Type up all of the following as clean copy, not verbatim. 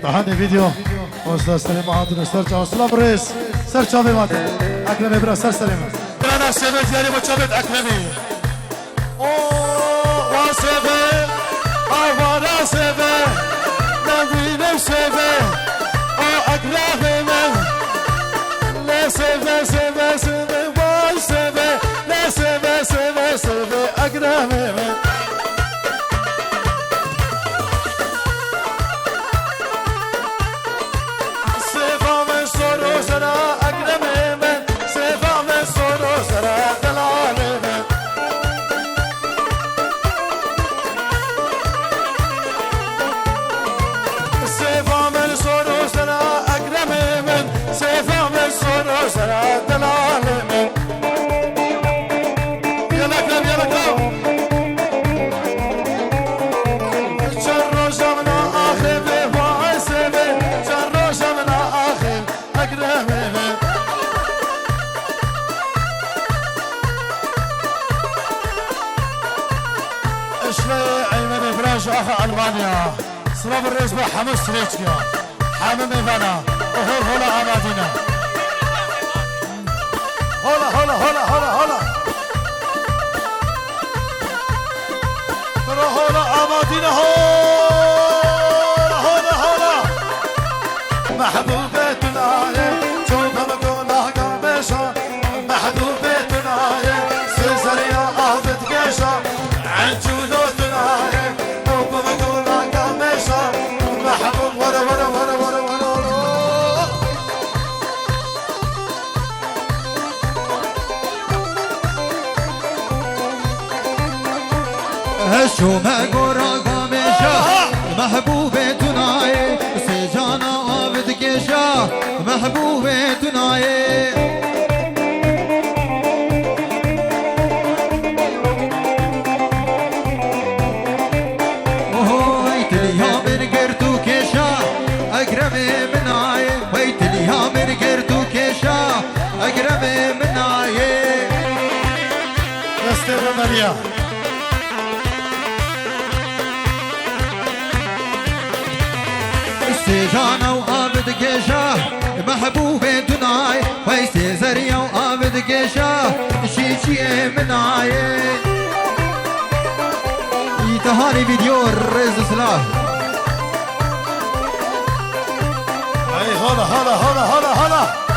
هذا فيديو استاذ سليم عادل سرچا اسلام رئيس سرچا بمات اكرم ابراهيم سليم انا سبت يعني بتشبت اكرمي اوه واسبه اوانا سبه نبي سبه او اكرمي لا سبه سبه سبه واسبه لا سبه سبه سبه اكرمي اخ المانيا صراب الرئيس بحمص سريتشكا حامم ايفانا وهول هولا عمادينا هولا هولا هولا هولا هولا ترى هولا عمادينا هولا هولا هولا محبوبتنا شوف مقولها قمشة محبوبتنا سيزريا عابد قشة عنجولوتنا شو ما قرا قمشة محبوبتنا سجانا عابد قشة محبوبتنا ماريا سجانا وعابد قشة محبوبة دناي ويسي زريا وعابد قشة شيشي من عاي يتهاني فيديو الرئيس سلاح اي هلا هلا هلا هلا هلا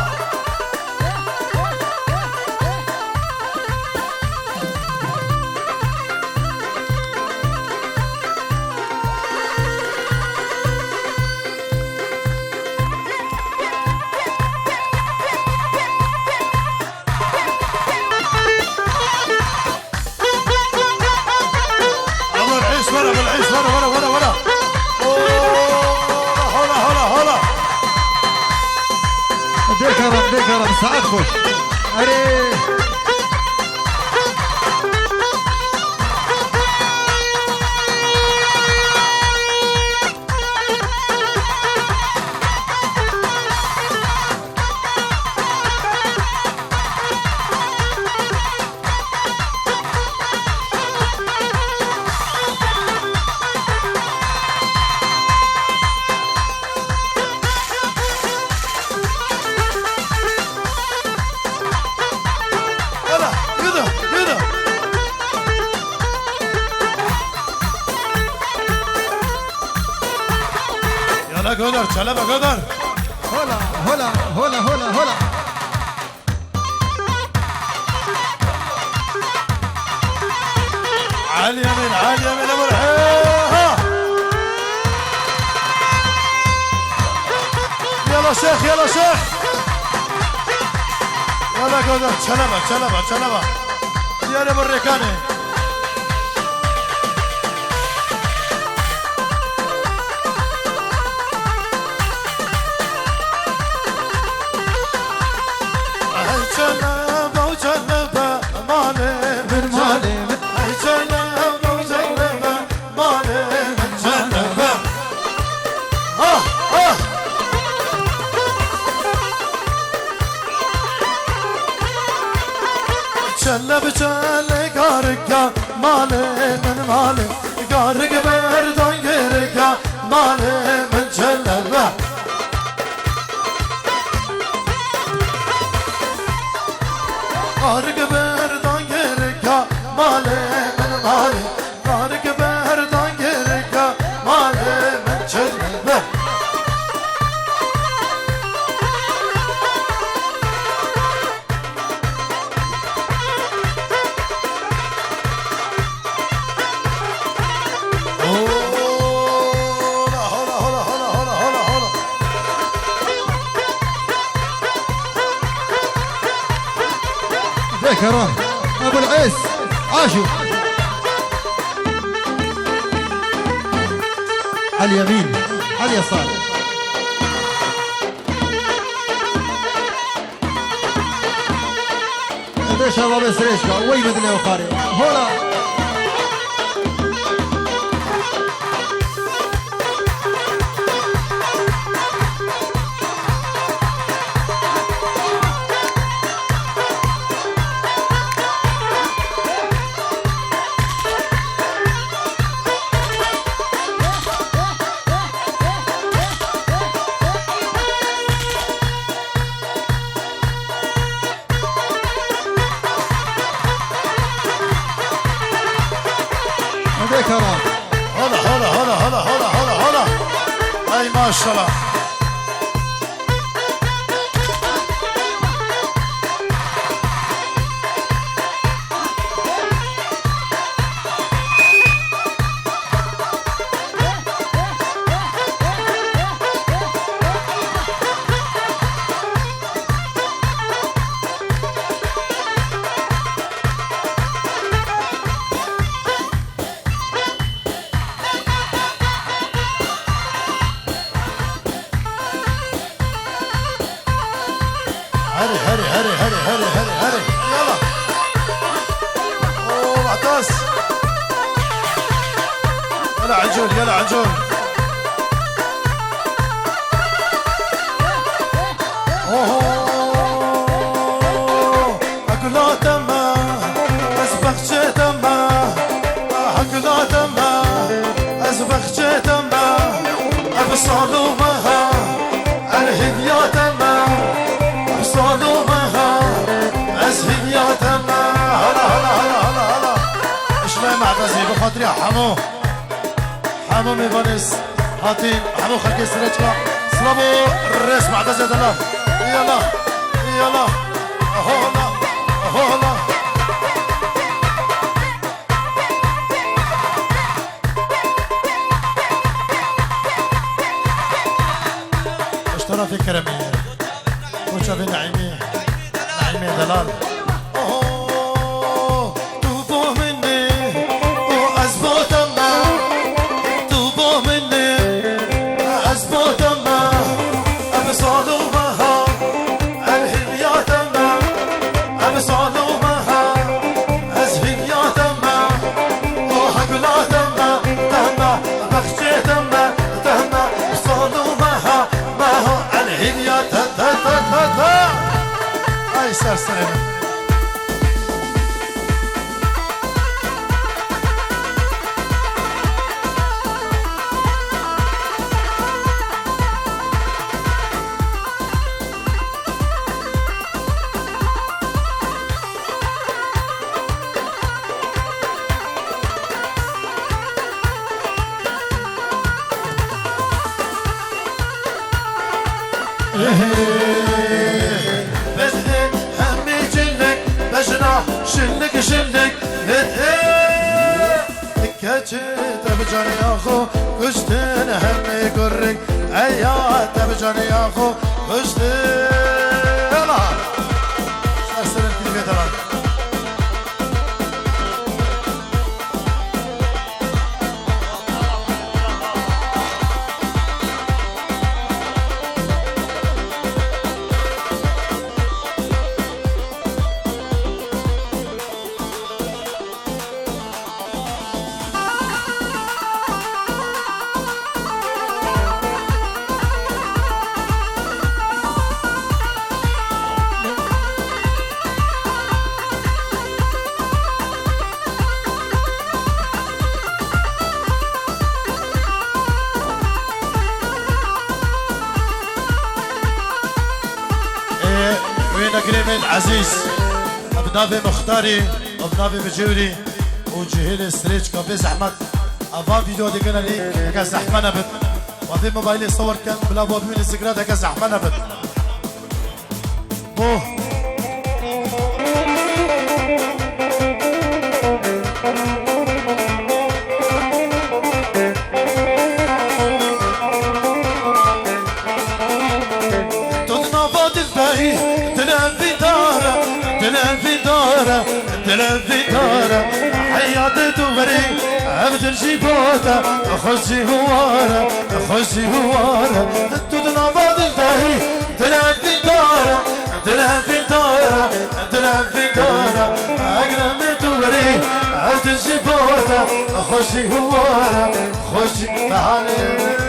دكرم ساعات خوش اري قدر شلبة قدر هلا هلا هلا هلا هلا علي يمين علي يمين ابو الحيها يلا شيخ يلا شيخ يلا قدر شلبة شلبة شلبة يا ابو الريكاني شلب شلك هاركا مالي من مالي قارق بردان قرقا مالي من شلب كرام ابو العيس عاشوا على اليمين على اليسار هذا شباب سريشكا وي بدنا وخاري هولا كرام هلا هلا هلا هلا هلا هلا هلا اي ما شاء الله هري هري هري هري هري هري هري يلا اوه معتز يلا عجول يلا عجول اوه اقول له تمام اسبخ تمام اقول له تمام اسبخ تمام ابصالو مها الهديه تمام صالومها أزهد يا تما هلا هلا هلا هلا هلا إيش ما معتزي بخاطري حمو حمو ميبانيس هاتين حمو خلقي سريتشكا سلامو الرئيس معتزي دلا يلا يلا هلا هلا اشترى في كرمية وشوف نعيمي نعيمي دلال اوه توبوا مني وازبط ما توبوا مني ازبط ما ابصالوا بها الهديات ما ابصالوا بها ازهديات ما وحقلات ما تهما بخشيت ما تهما ابصالوا بها ما هو الهديات اي سرسرين بزهق همي جلك بجناح شلك شلك كجيت بجاني اخو كشتن همي قرك ايات بجاني اخو كشتن يلا سرسرين كل بيت الان وين قريب عزيز ابنافي مختاري ابنافي بجوري وجهيل ستريتش كافي زحمت افا فيديو دي قلنا لي هكا زحمنا بت وفي موبايلي صور كان بلا بوب من السكرات هكا زحمنا بت بوه تنافات الفاي تنام في دارة دلم في داره حياتي تغري عبد الجيبوتا خشي هوارة خشي هوارة تدنا بعد الدهي دلم في داره دلم في داره دلم في داره أقرب تغري عبد الجيبوتا خشي هوارة خشي تعالي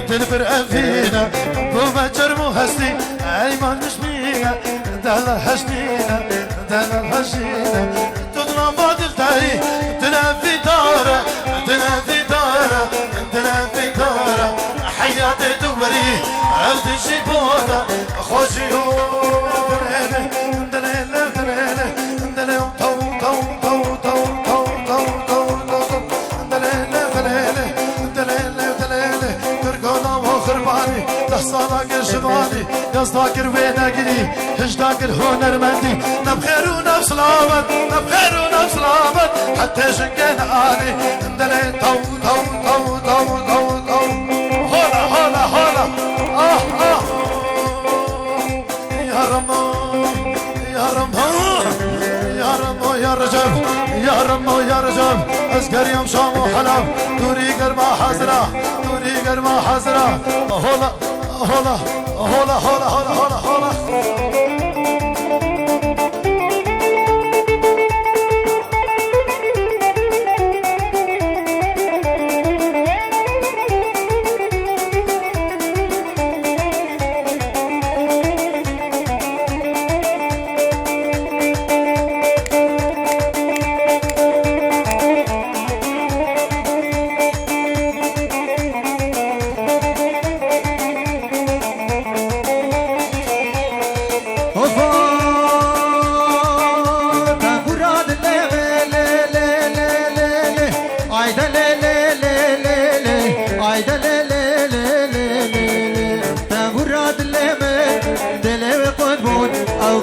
تنفرق فينا بوما جرمو هستي ايمان مش بينا دالا هشتينا دالا هشتينا تدنا بادل تاي تنا في دارة تنا في دارة تنا في دارة حياتي توري عبد الجيبوتا خوشي هو دليل دليل دليل تو تو تو تو تو تو تو تو دليل دليل دليل دليل كرقونا وخرباني لحصانا شمالي يصداكر وين اقري هجداكر هنرمندي نبخير ونبسلامت نبخير ونبسلامت حتى شنكين عالي دليل تو تو تو تو تو تو هولا هولا هولا يا رمو يا رمو يا رمو يا رجب يا رمو يا رجب اسكر يوم شام وحلب دوري قرما حزرة دوري قرما حزرة هولا هولا هولا هولا هولا هولا هولا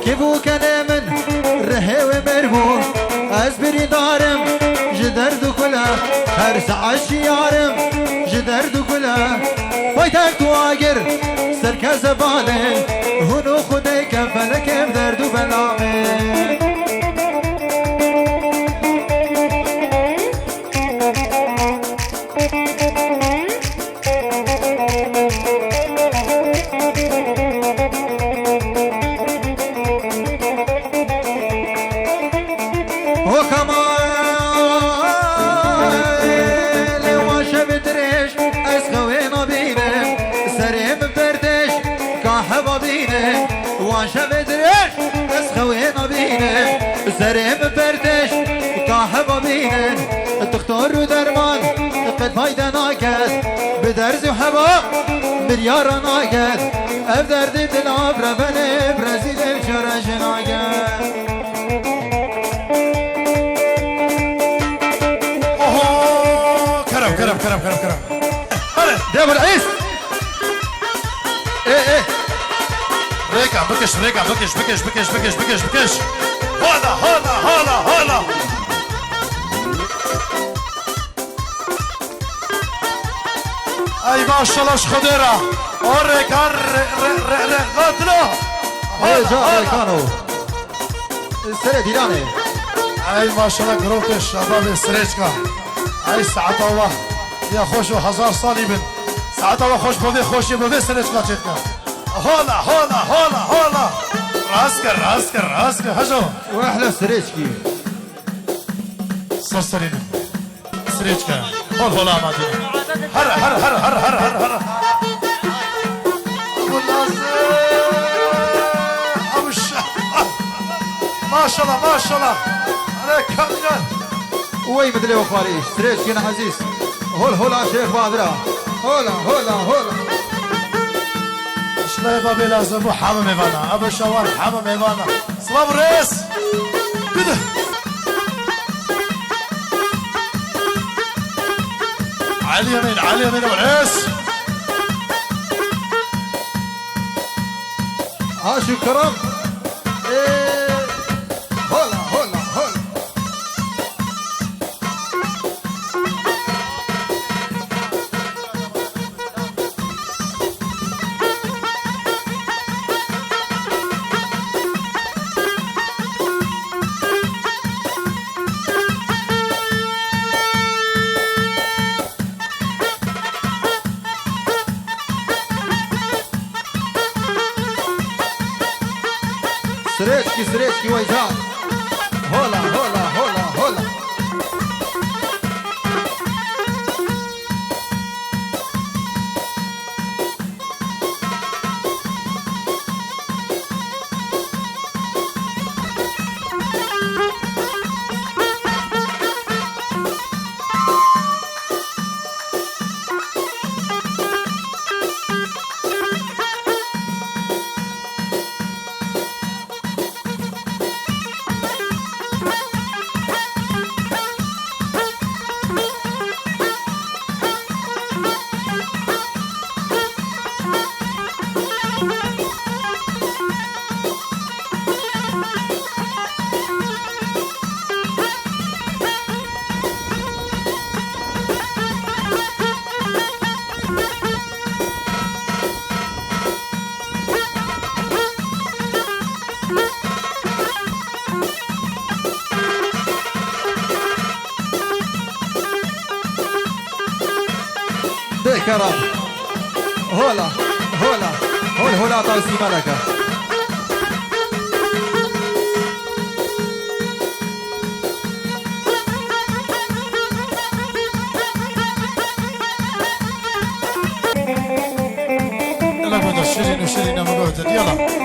كيفو كلامن رهيو مرمون أزبري دارم جدرد كلها هرس عشيارم جدرد كلها ويتك تواجر سركز بالين هنو خديك فلك بدرد بلامن سرم بردش كاحب بينن تختار درمان قد فايدة ناكد بدرز وحبا مليار ناكد افدرد العبرة بني برازيل بشرش ناكد اوه كرم كرم كرم كرم كرم دابو العيس ايه ريكا بكش ريكا بكش بكش بكش بكش بكش بكش هلا هلا هلا هلا اي ما شاء الله خضيره اوريك غدلو ايه جاء كانوا السرد ايراني اي ما شاء الله جروب الشباب السريجكا اي ساعة الله يا خوش وهزار صالي بن ساعة الله خوش بوفي خوشي بوفي سريجكا جيتكا هلا هلا هلا هلا راسكر راسكر راسكر هجو واحلى سريجكي سرسرين سريجكا هول هولا مادي هر هر هر هر هر هر هر ابو الناصر ابو الشعب ما شاء الله ما شاء الله عليك كمجان وي مدلي وخاري سريجكي عزيز هول هولا شيخ بادرة هولا هولا هولا شلي بابي لازم ابو حمام ايفانا ابو شوار حمام ايفانا صلاب الرئيس كده على اليمين على اليمين ابو الرئيس عاشو كرم إيه. هلا هلا هلا. سريشكي ويزان. هلا هلا هلا هلا. كرم. هلا هلا هلا هلا طاوسي ملكة. يلا بدو شيرين مروت يلا.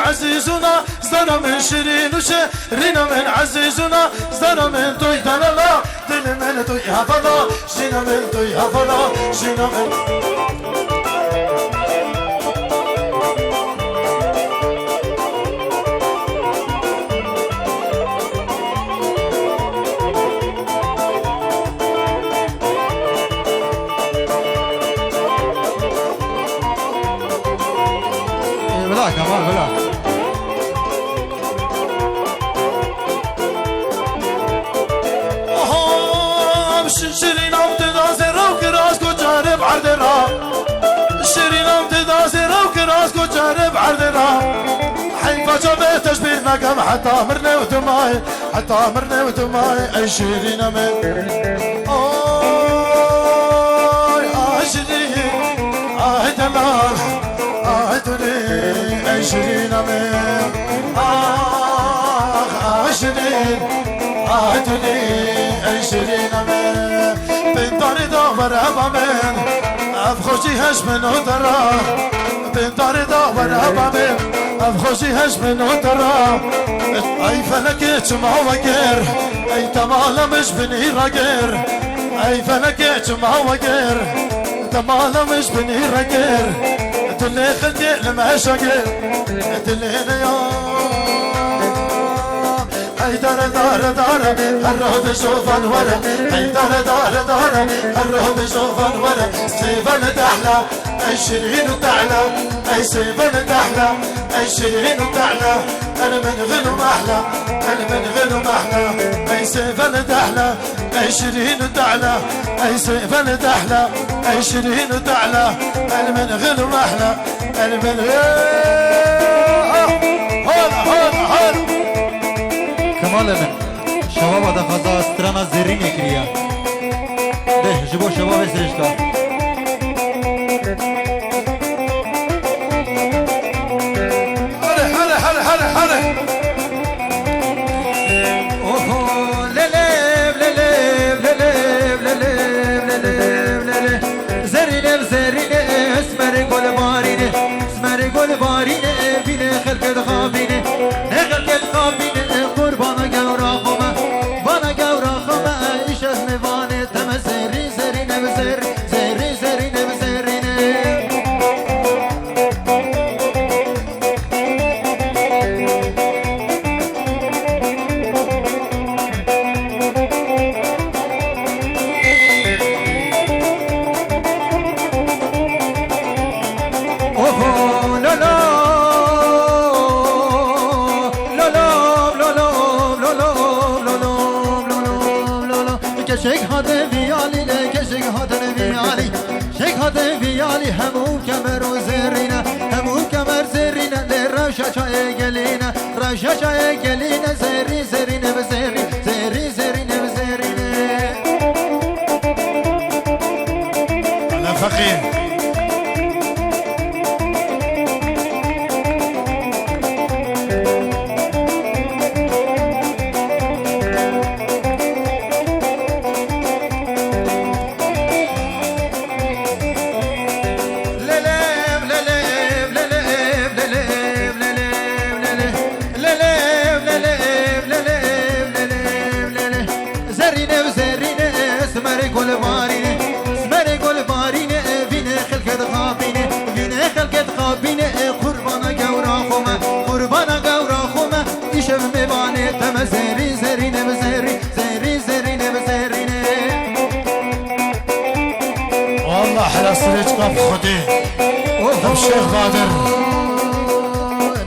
عزيزنا زنا من شيرين وشيرين من عزيزنا زنا من توي دلالا دل من توي هفلا شينا من توي هفلا شينا من بلا كمان بلا شيرين عم تدازر وكراس كجارب عردنا شيرين عم تدازر وكراس كجارب عردنا حيفا جابت تشبيه نقم حتى مرنا وتماي حتى مرنا وتماي اي شيرين من اي شيرين اي دلال اي دلال اي شيرين من اي شيرين اي دلال اي شيرين من بنتاري داور أبامن أفخوشي هش من أدرا بنتاري داور أبامن أفخوشي هش من أدرا أي فلكي جمع وقر أي تمالا مش بني رقر أي فلكي جمع وقر تمالا مش بني رقر تلي خلتي لما شقر تلي يا اي دار دار دار الروح بشوف انوره اي دار دار دار الروح بشوف انوره سيفن تحلى اي شيرين وتعلى اي سيفن تحلى اي شيرين وتعلى انا من غنم احلى انا من غنم احلى اي سيفن تحلى اي شيرين وتعلى اي سيفن تحلى اي شيرين وتعلى انا من غنم احلى انا من هلا هلا هلا كمال من شباب دخزا استرانا زرين كريا ده جبو شباب سرشكا هلا هلا هلا هلا هلا اوه لليب لليب لليب لليب لليب لليب زرين زرين اسمر قول بارين اسمر قول بارين بين خلق الخابين خلق الخابين قربان لالی همو کمر و زرینه همو کمر زرینه لرشا چای گلینه رشا چای گلینه زری زرینه و زری زری زرینه و زرینه على فقيه زری زرینه و زری زری زرینه و زرینه والله احلى سريج كف خدي الشيخ غادر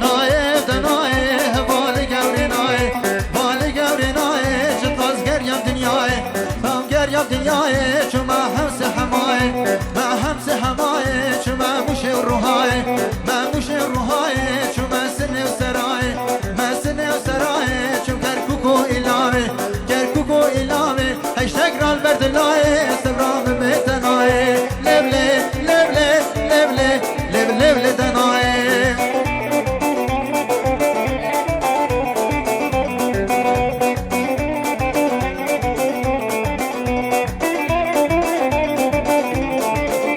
نايف ده نايف بالي قوري نايف بالي قوري نايف شطاز قريب دنياي فهم قريب دنياي شو ما همس حماي ما همس حماي شو ما مشي الروهاي ما مشي الروهاي شو ما سني وسراي ما سني وسراي شو كركوكو إلامي كركوكو إلامي هشتاق رال برد اللاي سبرام ميتناي لبلي لبلي لبلي لبلي لبلي دناي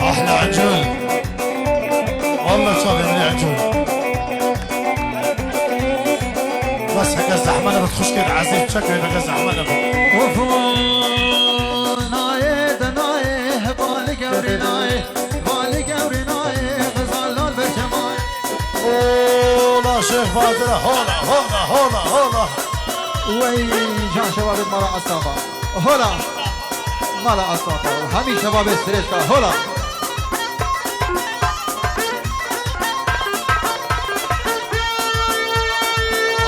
احلى عجول والله صافي من عجول بس حق الزحمانه بتخش كده عزيز بشكل حق الزحمانه ناي دناي بالي قوري ناي بالي قوري ناي غزال لول برشماي والله شيخ فاضل هولا هولا هولا هولا وي جان شباب مالا أصابة هولا مالا أصابة وهمي شباب استريشكا هولا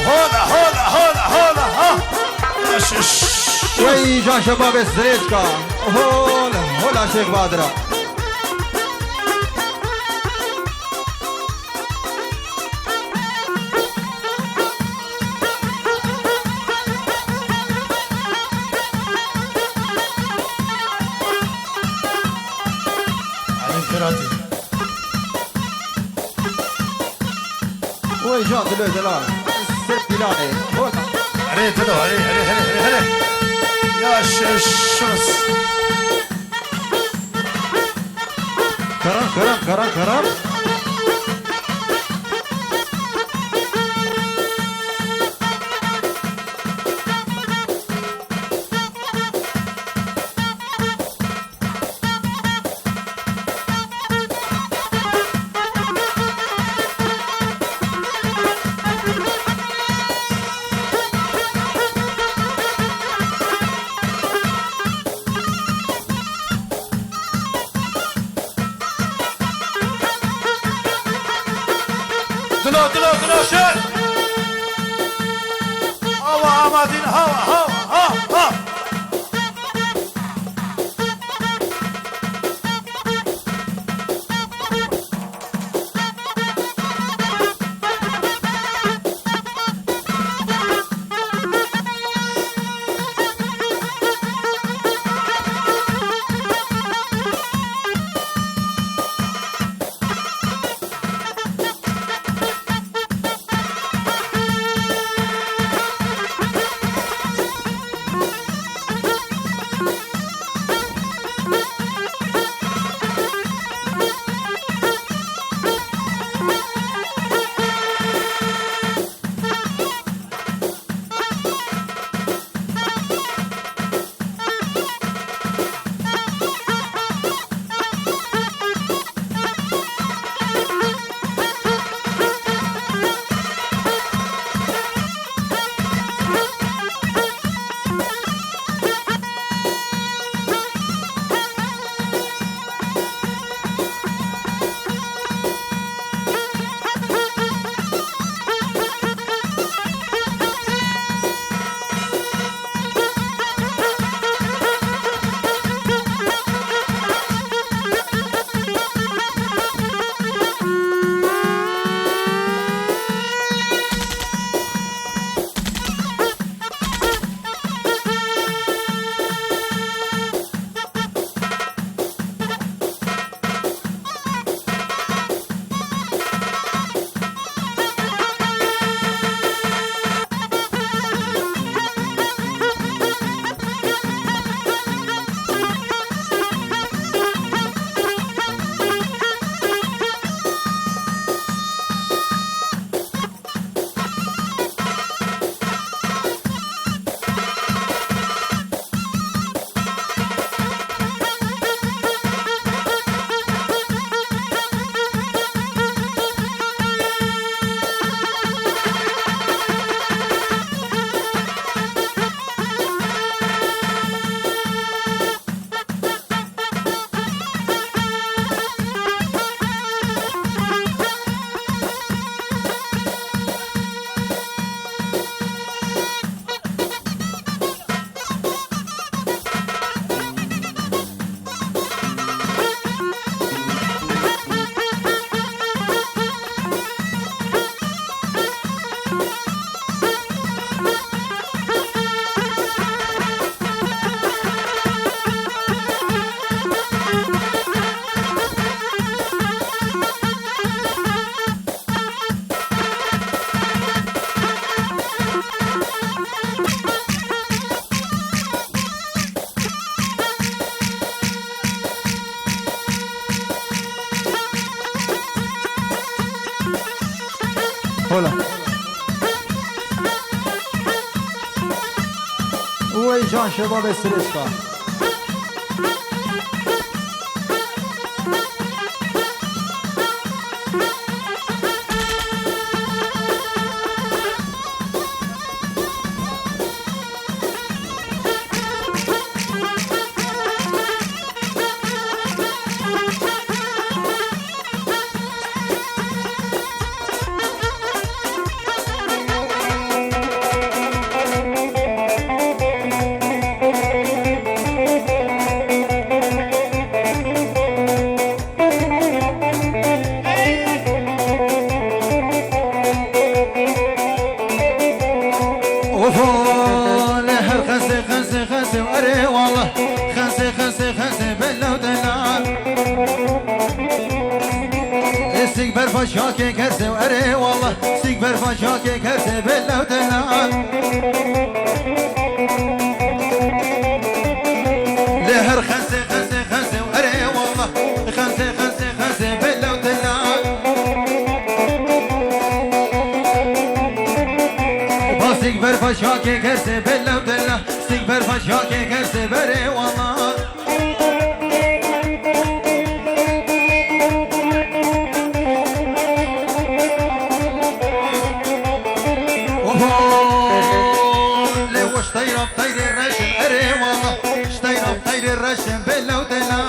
هولا هولا هولا هولا ها وي جان شباب استريشكا هولا هولا شيخ بادرة علي فراتي وي جان دلو دلال السر دلالي هولا علي تلو علي علي علي علي يا شمس كرم كرم كرم كرم دلو دلو دلو شيخ هوا عمادين هوا هوا ها ها هلا وای جان شباب سرشتا فشاكي كرسي وأري والله استكبر فشاكي كرسي بالله ودلع لهر خنسي خنسي خنسي وأري والله خنسي خنسي خنسي بالله ودلع استكبر فشاكي كرسي بالله ودلع استكبر فشاكي كرسي بري والله الرشم بالله ودلع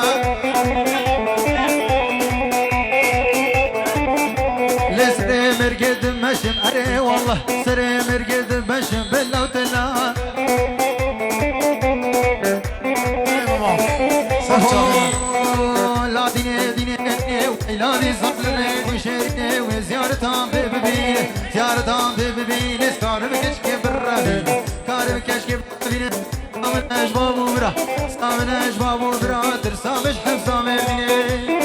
لسري مرقد مشم أري والله سري مرقد مشم بالله ودلع لا ديني ديني لا دي صقلني وشاركني وزيارتها ببين زيارتها ببين اسكار بكشكي بالربين كار بكشكي بالربين من أجباب وبرا من أجباب وبرا ترسى مش حفظة مني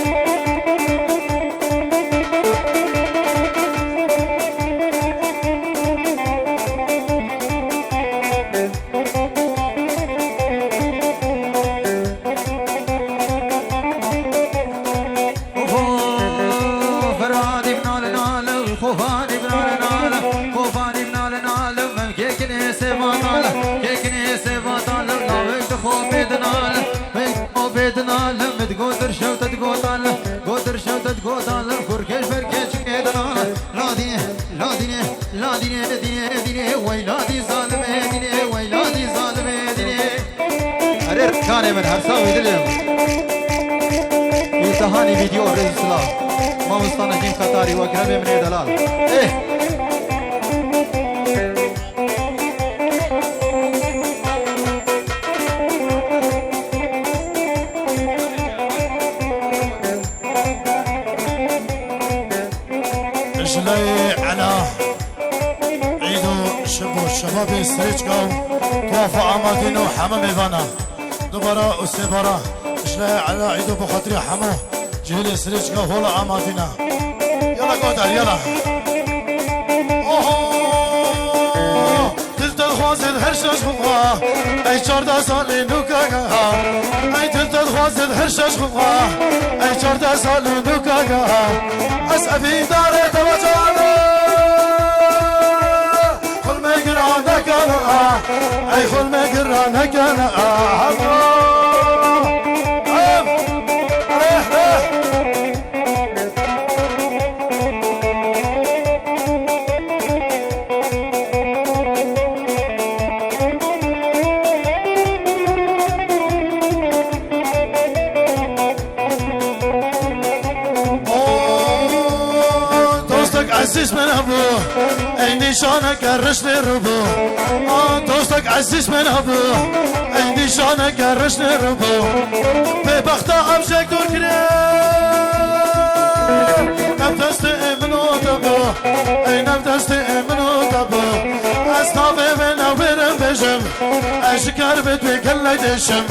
فرادي بنال نال خوفاني بنال نال خوفاني بنال نال كيكني سيفان كيكني سيفان بدنا لم تقدر شوت تقول قدر شوت تقول فركش فركش كده لا دي لا دي لا دي دي ويلادي ظالم دي ويلادي ظالم دي ارير كان من حرساوي دلهم يتهاني فيديو رسلا ما مستنى جيم قطاري وقرب من دلال ايه جلي على عيدو شبو الشباب السريجكو توفى عمادينو حمام إيفانا دوبارا وسيبارا جلي على عيدو بخاطري حمو جهل السريجكو هولا عمادينا يلا قدر يلا تلت الخوازد هرشاش خوا اي 14 سالي نوكاكا اي تلت الخوازد هرشاش خوا اي 14 سالي نوكاكا اسأبي داري توجعنا خل ما يقرانا كان اي خل ما يقرانا كان عزيز من ابو اي نشانك الرشن ربو دوستك عزيز من ابو اي نشانك الرشن ربو ببخته امشك دور كري نفدست امنو دبو اي نفدست امنو دبو اسنافي من اوبرم بجم اشكر بيت بكل دشم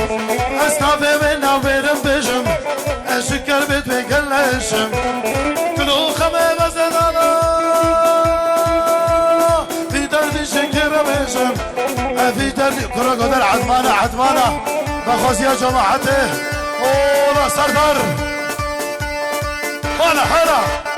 اسنافي من اوبرم بجم اشكر بيت بكل دشم كلو خمي غزدانا في درد كرة قدر عدمانة بخوز يا جماعته ولا سردر ولا حرة